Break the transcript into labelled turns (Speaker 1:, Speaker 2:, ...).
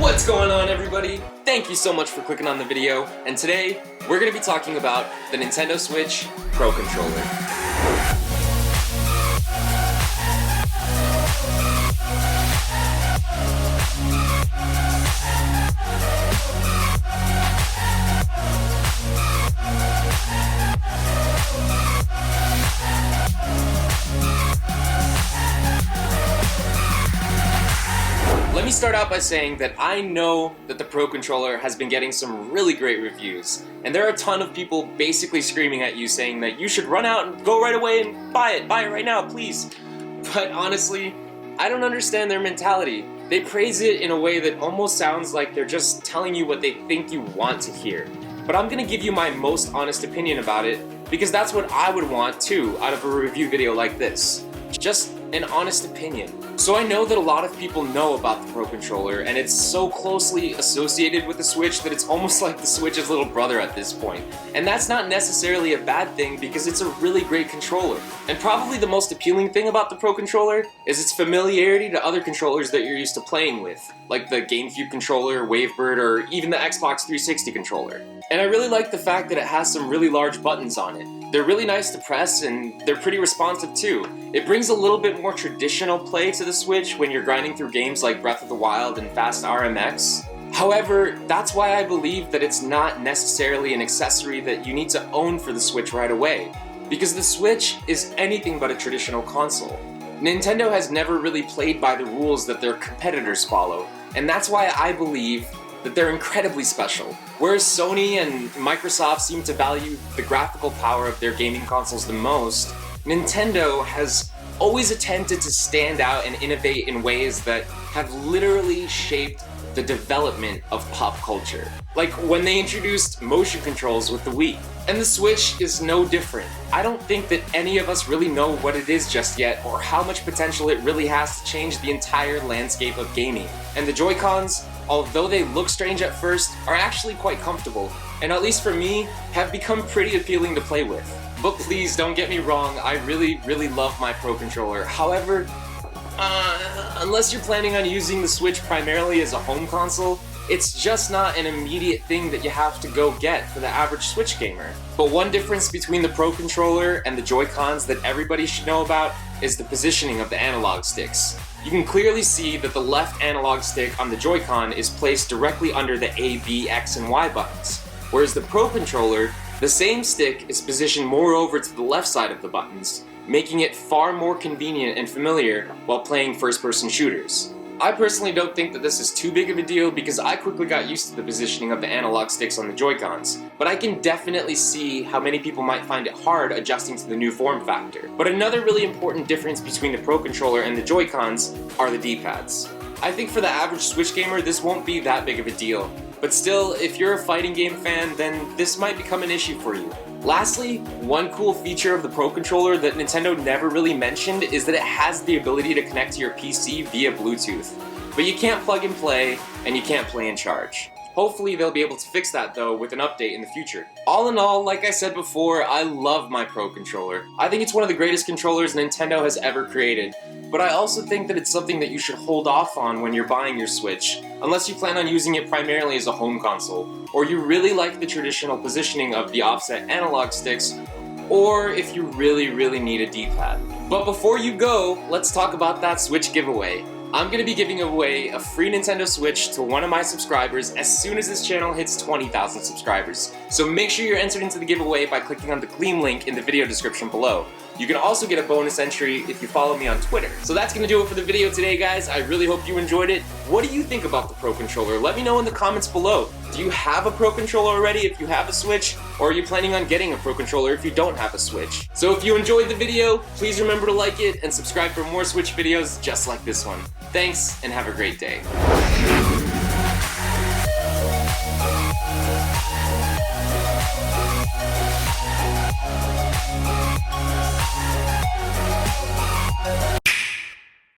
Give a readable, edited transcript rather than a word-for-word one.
Speaker 1: What's going on, everybody? Thank you so much for clicking on the video, and today we're going to be talking about the Nintendo Switch Pro Controller. Let me start out by saying that I know that the Pro Controller has been getting some really great reviews, and there are a ton of people basically screaming at you saying that you should run out and go right away and buy it right now, please. But honestly, I don't understand their mentality. They praise it in a way that almost sounds like they're just telling you what they think you want to hear. But I'm gonna give you my most honest opinion about it, because that's what I would want too out of a review video like this. Just an honest opinion. So I know that a lot of people know about the Pro Controller, and it's so closely associated with the Switch that it's almost like the Switch's little brother at this point. And that's not necessarily a bad thing, because it's a really great controller. And probably the most appealing thing about the Pro Controller is its familiarity to other controllers that you're used to playing with, like the GameCube controller, Wavebird, or even the Xbox 360 controller. And I really like the fact that it has some really large buttons on it. They're really nice to press, and they're pretty responsive too. It brings a little bit more traditional play to the Switch when you're grinding through games like Breath of the Wild and Fast RMX. However, that's why I believe that it's not necessarily an accessory that you need to own for the Switch right away, because the Switch is anything but a traditional console. Nintendo has never really played by the rules that their competitors follow, and that's why I believe that they're incredibly special. Whereas Sony and Microsoft seem to value the graphical power of their gaming consoles the most, Nintendo has always attempted to stand out and innovate in ways that have literally shaped the development of pop culture. Like when they introduced motion controls with the Wii. And the Switch is no different. I don't think that any of us really know what it is just yet, or how much potential it really has to change the entire landscape of gaming. And the Joy-Cons, although they look strange at first, are actually quite comfortable, and at least for me, have become pretty appealing to play with. But please don't get me wrong, I really love my Pro Controller. However, unless you're planning on using the Switch primarily as a home console, it's just not an immediate thing that you have to go get for the average Switch gamer. But one difference between the Pro Controller and the Joy-Cons that everybody should know about is the positioning of the analog sticks. You can clearly see that the left analog stick on the Joy-Con is placed directly under the A, B, X, and Y buttons, whereas the Pro Controller, the same stick is positioned more over to the left side of the buttons, making it far more convenient and familiar while playing first-person shooters. I personally don't think that this is too big of a deal because I quickly got used to the positioning of the analog sticks on the Joy-Cons, but I can definitely see how many people might find it hard adjusting to the new form factor. But another really important difference between the Pro Controller and the Joy-Cons are the D-pads. I think for the average Switch gamer this won't be that big of a deal, but still, if you're a fighting game fan, then this might become an issue for you. Lastly, one cool feature of the Pro Controller that Nintendo never really mentioned is that it has the ability to connect to your PC via Bluetooth. But you can't plug and play, and you can't play and charge. Hopefully they'll be able to fix that though with an update in the future. All in all, like I said before, I love my Pro Controller. I think it's one of the greatest controllers Nintendo has ever created. But I also think that it's something that you should hold off on when you're buying your Switch, unless you plan on using it primarily as a home console, or you really like the traditional positioning of the offset analog sticks, or if you really need a D-pad. But before you go, let's talk about that Switch giveaway. I'm going to be giving away a free Nintendo Switch to one of my subscribers as soon as this channel hits 20,000 subscribers. So make sure you're entered into the giveaway by clicking on the Gleam link in the video description below. You can also get a bonus entry if you follow me on Twitter. So that's going to do it for the video today, guys. I really hope you enjoyed it. What do you think about the Pro Controller? Let me know in the comments below. Do you have a Pro Controller already if you have a Switch? Or are you planning on getting a Pro Controller if you don't have a Switch? So if you enjoyed the video, please remember to like it and subscribe for more Switch videos just like this one. Thanks, and have a great day.